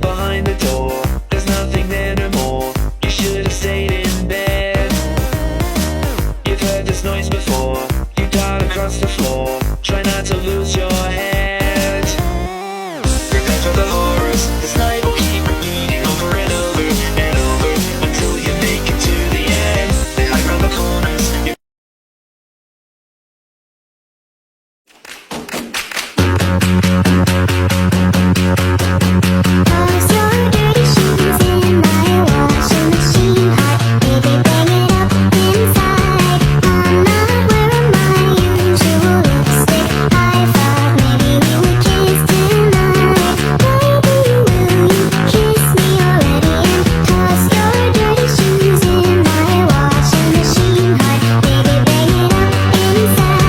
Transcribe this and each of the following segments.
behind the door. There's nothing there no more. You should have stayed in bed. You've heard this noise before. You dart across the floor. Try not to lose your head. Remember the horrors. This night will keep repeating over and over and over until you make it to the end. They hide around the corners. Toss your dirty shoes in my washing machine. Hot, baby, bang it up inside. I'm not wearing my usual lipstick. I thought maybe we would kiss tonight. Baby, will you kiss me already? And toss your dirty shoes in my washing machine. Hot, baby, bang it up inside.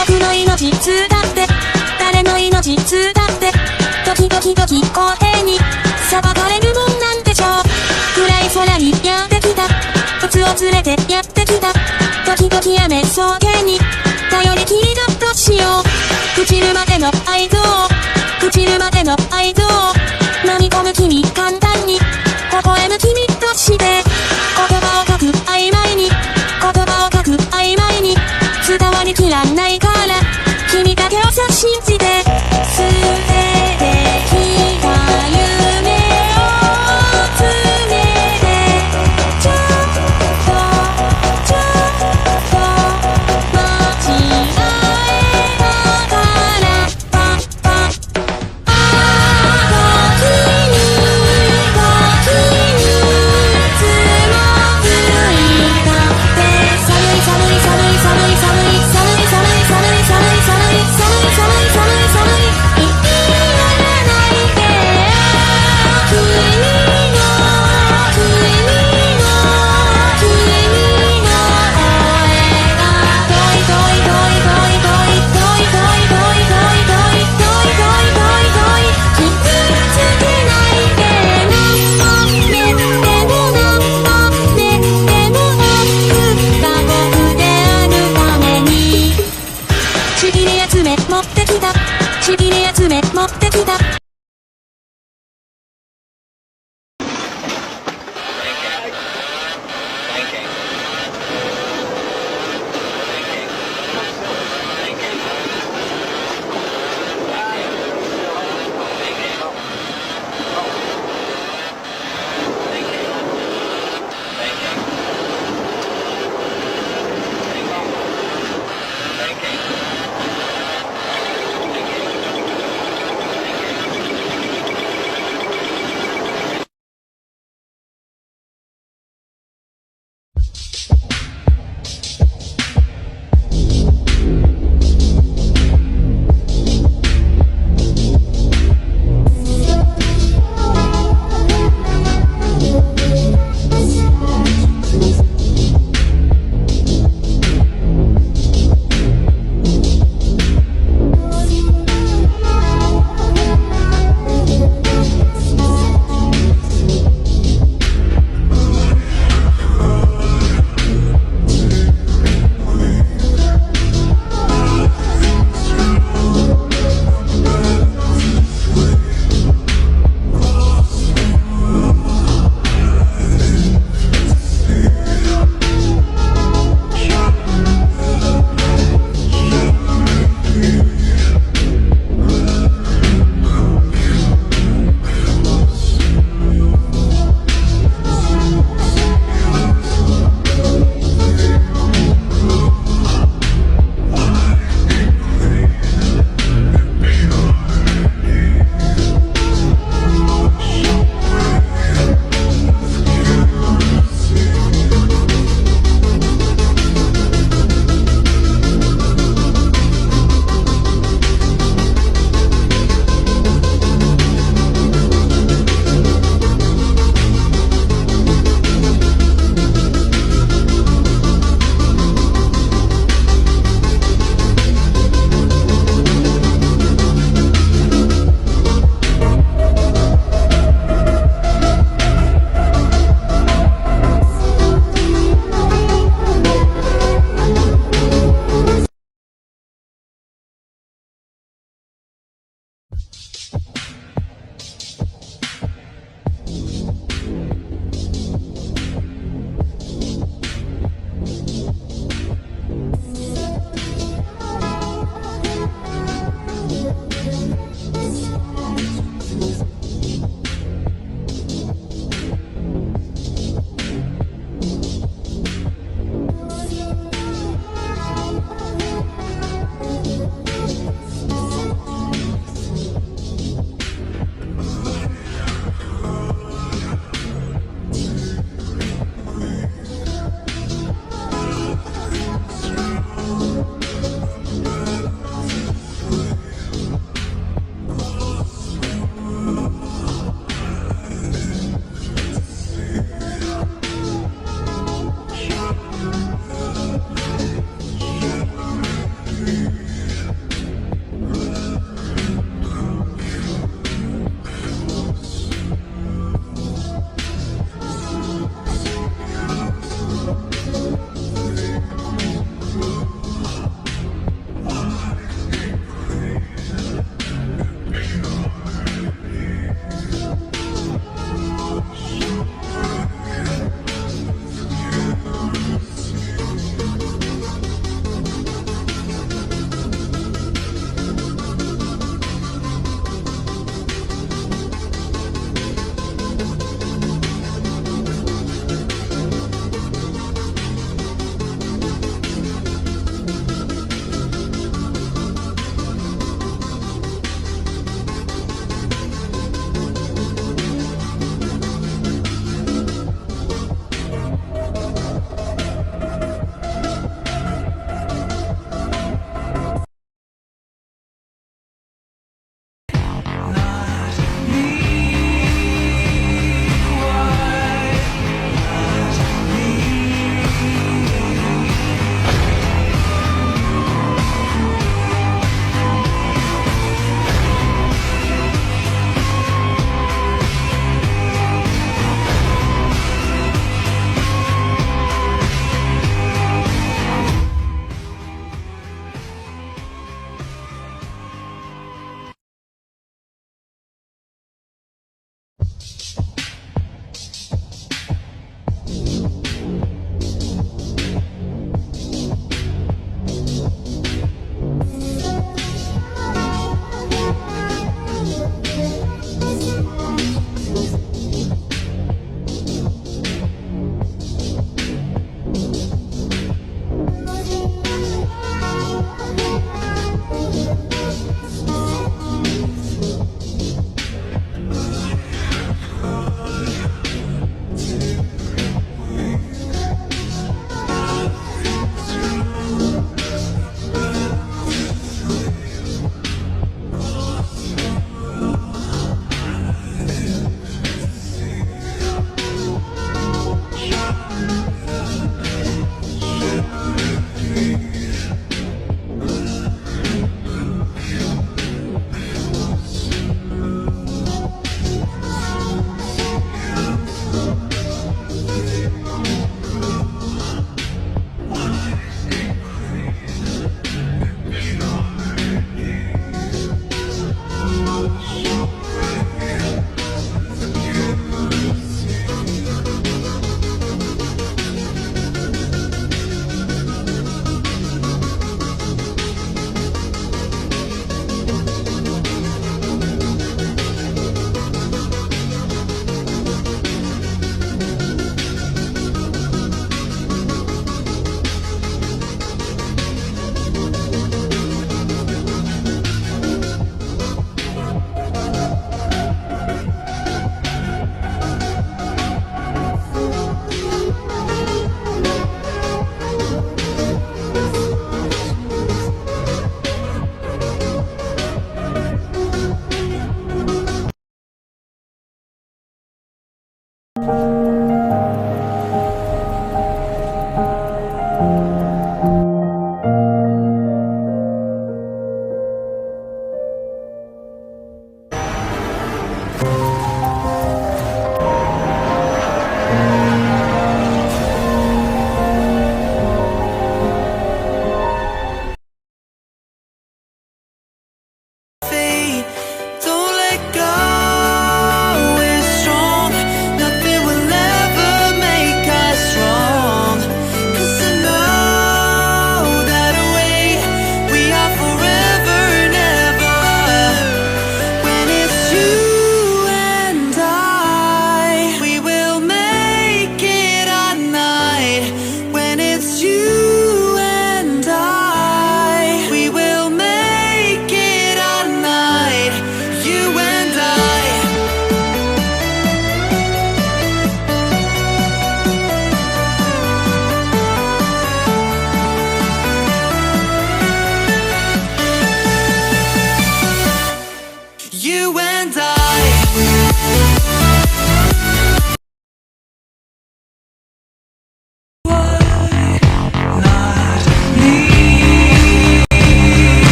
僕の命つだって誰の命つだって時々声に裁かれるもんなんでしょう。暗い空にやってきた靴を連れてやってきた時々雨そげに頼りきりだとしよう。朽ちるまでの合図を朽ちるまでの合図を飲み込む君簡単に微笑む君として言葉を書く曖昧に言葉を書く曖昧に伝わりきらないから君だけをさ信じて捨ててきた夢を詰めてちょっと間違えながらパッパッ時につまずいたって寒い寒い寒い寒い寒いちぎり集め持ってきたちぎり集め持ってきた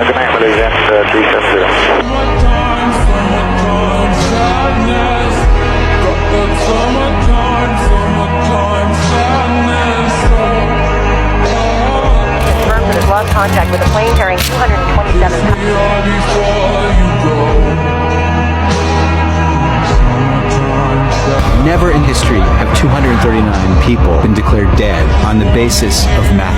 Diameter is 370. Confirmed that has lost contact with a plane carrying 227 Never in history have 239 people been declared dead on the basis of math.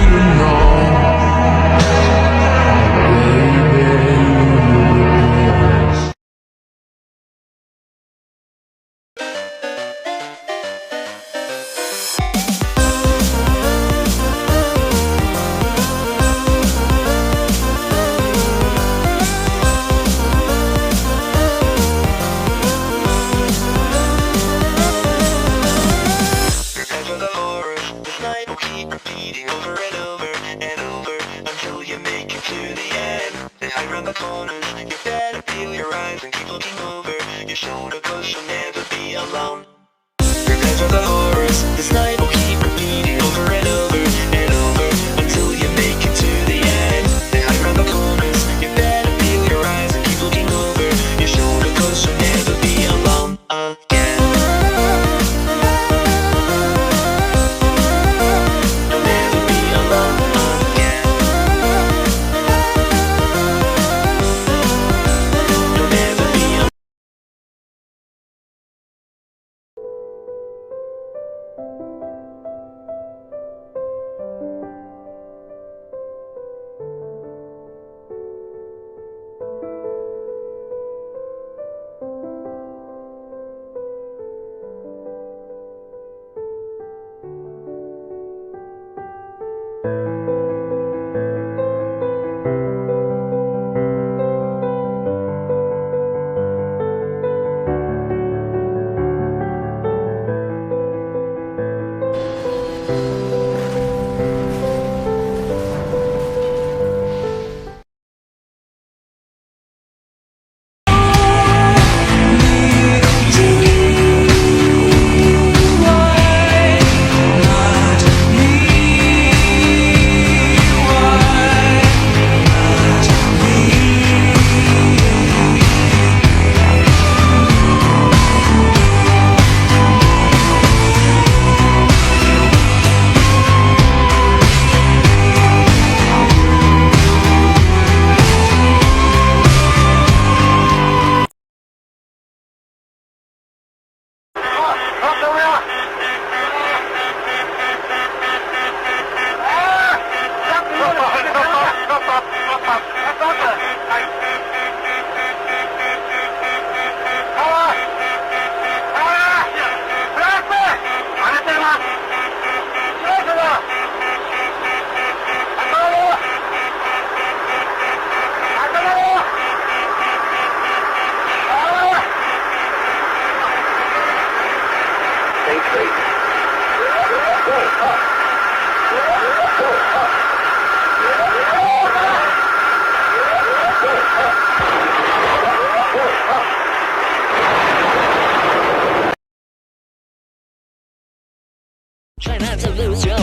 Prepare for the horror. This night will keep repeating over and over and over until you make it to the end. Then hide around the corners. You better peel your eyes and keep looking over your shoulder, 'cause you'll never be alone. Prepare for the horrors. This night will keep repeating over and over and over until you make it to the end. Then hide around the corners. You better peel your eyes and keep looking over your shoulder, 'cause you'll never be alone again. You'll never be alone again. You'll never be alone. Try not to lose your